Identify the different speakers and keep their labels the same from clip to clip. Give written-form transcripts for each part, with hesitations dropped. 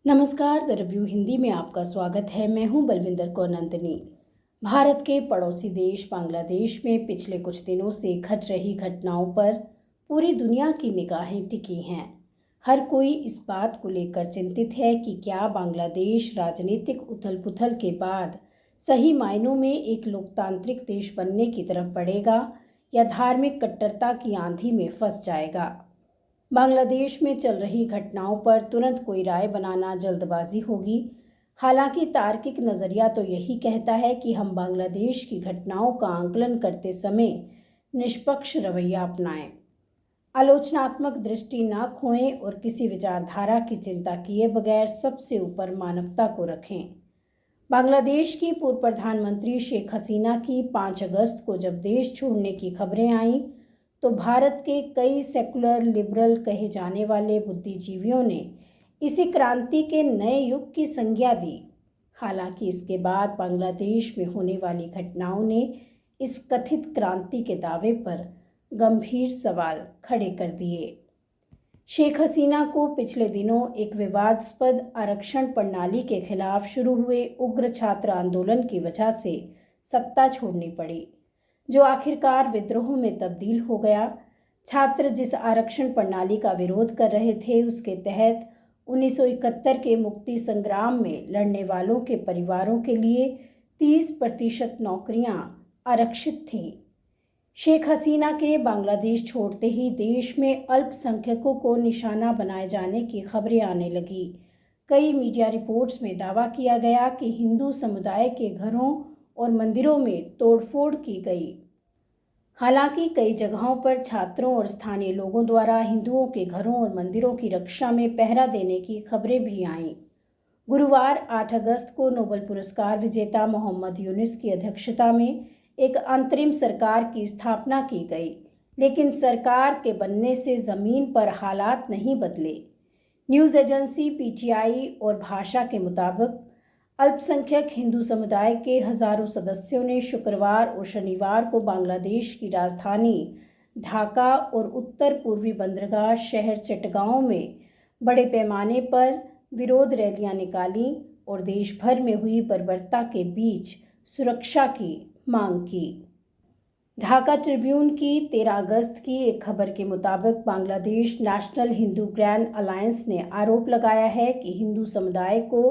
Speaker 1: नमस्कार, the review Hindi में आपका स्वागत है। मैं हूं बलविंदर कौर नंदनी। भारत के पड़ोसी देश बांग्लादेश में पिछले कुछ दिनों से घट रही घटनाओं पर पूरी दुनिया की निगाहें टिकी हैं। हर कोई इस बात को लेकर चिंतित है कि क्या बांग्लादेश राजनीतिक उथल-पुथल के बाद सही मायनों में एक लोकतांत्रिक देश बनने की तरफ बढ़ेगा या धार्मिक कट्टरता की आंधी में फंस जाएगा। बांग्लादेश में चल रही घटनाओं पर तुरंत कोई राय बनाना जल्दबाजी होगी। हालांकि तार्किक नज़रिया तो यही कहता है कि हम बांग्लादेश की घटनाओं का आकलन करते समय निष्पक्ष रवैया अपनाएं, आलोचनात्मक दृष्टि न खोएं और किसी विचारधारा की चिंता किए बगैर सबसे ऊपर मानवता को रखें। बांग्लादेश की पूर्व प्रधानमंत्री शेख हसीना की 5 अगस्त को जब देश छोड़ने की खबरें आईं तो भारत के कई सेकुलर लिबरल कहे जाने वाले बुद्धिजीवियों ने इसे क्रांति के नए युग की संज्ञा दी। हालांकि इसके बाद बांग्लादेश में होने वाली घटनाओं ने इस कथित क्रांति के दावे पर गंभीर सवाल खड़े कर दिए। शेख हसीना को पिछले दिनों एक विवादास्पद आरक्षण प्रणाली के खिलाफ शुरू हुए उग्र छात्र आंदोलन की वजह से सत्ता छोड़नी पड़ी, जो आखिरकार विद्रोह में तब्दील हो गया। छात्र जिस आरक्षण प्रणाली का विरोध कर रहे थे उसके तहत 1971 के मुक्ति संग्राम में लड़ने वालों के परिवारों के लिए 30% नौकरियां आरक्षित थीं। शेख हसीना के बांग्लादेश छोड़ते ही देश में अल्पसंख्यकों को निशाना बनाए जाने की खबरें आने लगी। कई मीडिया रिपोर्ट्स में दावा किया गया कि हिंदू समुदाय के घरों और मंदिरों में तोड़फोड़ की गई। हालांकि कई जगहों पर छात्रों और स्थानीय लोगों द्वारा हिंदुओं के घरों और मंदिरों की रक्षा में पहरा देने की खबरें भी आईं। गुरुवार 8 अगस्त को नोबेल पुरस्कार विजेता मोहम्मद यूनुस की अध्यक्षता में एक अंतरिम सरकार की स्थापना की गई, लेकिन सरकार के बनने से ज़मीन पर हालात नहीं बदले। न्यूज़ एजेंसी पीटीआई और भाषा के मुताबिक अल्पसंख्यक हिंदू समुदाय के हजारों सदस्यों ने शुक्रवार और शनिवार को बांग्लादेश की राजधानी ढाका और उत्तर पूर्वी बंदरगाह शहर चटगांव में बड़े पैमाने पर विरोध रैलियां निकाली और देश भर में हुई बर्बरता के बीच सुरक्षा की मांग की। ढाका ट्रिब्यून की 13 अगस्त की एक खबर के मुताबिक Bangladesh national Hindu grand alliance ने आरोप लगाया है कि हिंदू समुदाय को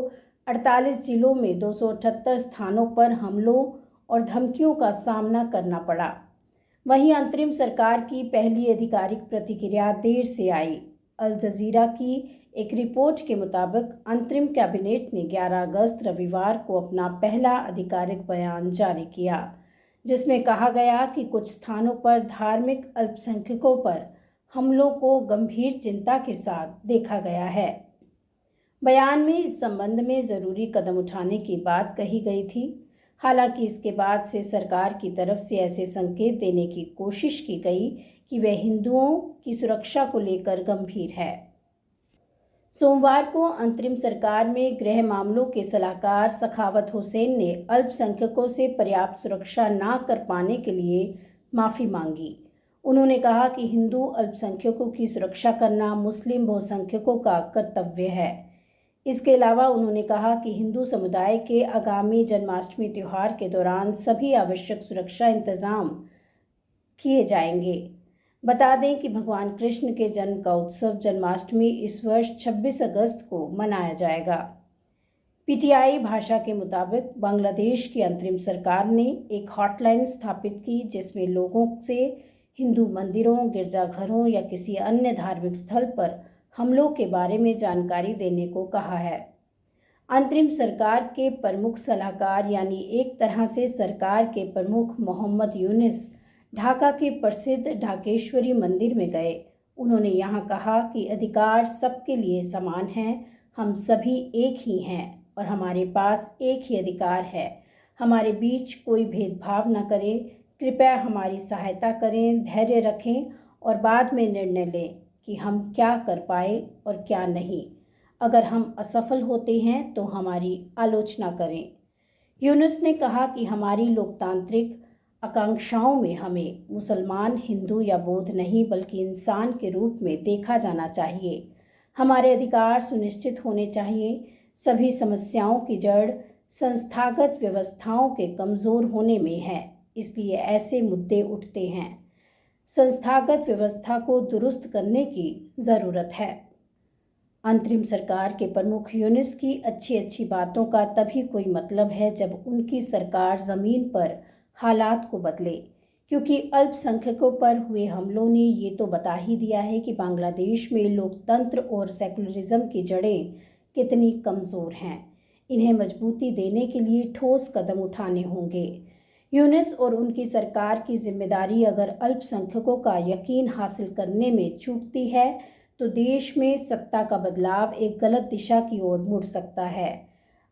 Speaker 1: 48 जिलों में 278 स्थानों पर हमलों और धमकियों का सामना करना पड़ा। वहीं अंतरिम सरकार की पहली आधिकारिक प्रतिक्रिया देर से आई। अल जजीरा की एक रिपोर्ट के मुताबिक अंतरिम कैबिनेट ने 11 अगस्त रविवार को अपना पहला आधिकारिक बयान जारी किया, जिसमें कहा गया कि कुछ स्थानों पर धार्मिक अल्पसंख्यकों पर हमलों को गंभीर चिंता के साथ देखा गया है। बयान में इस संबंध में ज़रूरी कदम उठाने की बात कही गई थी। हालांकि इसके बाद से सरकार की तरफ से ऐसे संकेत देने की कोशिश की गई कि वह हिंदुओं की सुरक्षा को लेकर गंभीर है। सोमवार को अंतरिम सरकार में गृह मामलों के सलाहकार सखावत हुसैन ने अल्पसंख्यकों से पर्याप्त सुरक्षा न कर पाने के लिए माफ़ी मांगी। उन्होंने कहा कि हिंदू अल्पसंख्यकों की सुरक्षा करना मुस्लिम बहुसंख्यकों का कर्तव्य है। इसके अलावा उन्होंने कहा कि हिंदू समुदाय के आगामी जन्माष्टमी त्यौहार के दौरान सभी आवश्यक सुरक्षा इंतजाम किए जाएंगे। बता दें कि भगवान कृष्ण के जन्म का उत्सव जन्माष्टमी इस वर्ष 26 अगस्त को मनाया जाएगा। पीटीआई भाषा के मुताबिक बांग्लादेश की अंतरिम सरकार ने एक हॉटलाइन स्थापित की जिसमें लोगों से हिंदू मंदिरों, गिरजाघरों या किसी अन्य धार्मिक स्थल पर हमलों के बारे में जानकारी देने को कहा है। अंतरिम सरकार के प्रमुख सलाहकार यानी एक तरह से सरकार के प्रमुख मोहम्मद यूनुस ढाका के प्रसिद्ध ढाकेश्वरी मंदिर में गए। उन्होंने यहाँ कहा कि अधिकार सबके लिए समान हैं, हम सभी एक ही हैं और हमारे पास एक ही अधिकार है। हमारे बीच कोई भेदभाव न करें, कृपया हमारी सहायता करें, धैर्य रखें और बाद में निर्णय लें कि हम क्या कर पाए और क्या नहीं। अगर हम असफल होते हैं तो हमारी आलोचना करें। यूनुस ने कहा कि हमारी लोकतांत्रिक आकांक्षाओं में हमें मुसलमान, हिंदू या बौद्ध नहीं बल्कि इंसान के रूप में देखा जाना चाहिए। हमारे अधिकार सुनिश्चित होने चाहिए। सभी समस्याओं की जड़ संस्थागत व्यवस्थाओं के कमज़ोर होने में है, इसलिए ऐसे मुद्दे उठते हैं। संस्थागत व्यवस्था को दुरुस्त करने की ज़रूरत है। अंतरिम सरकार के प्रमुख यूनुस की अच्छी बातों का तभी कोई मतलब है जब उनकी सरकार ज़मीन पर हालात को बदले, क्योंकि अल्पसंख्यकों पर हुए हमलों ने ये तो बता ही दिया है कि बांग्लादेश में लोकतंत्र और सेकुलरिज्म की जड़ें कितनी कमज़ोर हैं। इन्हें मजबूती देने के लिए ठोस कदम उठाने होंगे। यूनुस और उनकी सरकार की जिम्मेदारी अगर अल्पसंख्यकों का यकीन हासिल करने में चूकती है तो देश में सत्ता का बदलाव एक गलत दिशा की ओर मुड़ सकता है।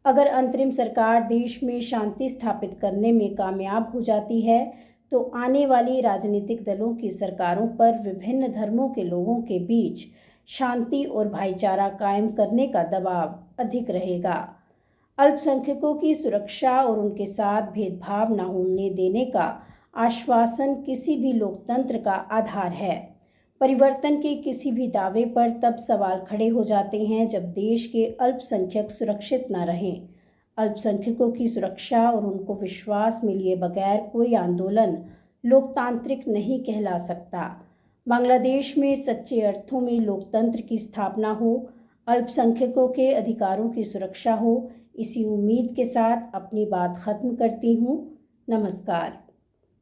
Speaker 1: अगर अंतरिम सरकार देश में शांति स्थापित करने में कामयाब हो जाती है तो आने वाली राजनीतिक दलों की सरकारों पर विभिन्न धर्मों के लोगों के बीच शांति और भाईचारा कायम करने का दबाव अधिक रहेगा। अल्पसंख्यकों की सुरक्षा और उनके साथ भेदभाव न होने देने का आश्वासन किसी भी लोकतंत्र का आधार है। परिवर्तन के किसी भी दावे पर तब सवाल खड़े हो जाते हैं जब देश के अल्पसंख्यक सुरक्षित न रहें। अल्पसंख्यकों की सुरक्षा और उनको विश्वास में लिए बगैर कोई आंदोलन लोकतांत्रिक नहीं कहला सकता। बांग्लादेश में सच्चे अर्थों में लोकतंत्र की स्थापना हो, अल्पसंख्यकों के अधिकारों की सुरक्षा हो, इसी उम्मीद के साथ अपनी बात खत्म करती हूँ। नमस्कार।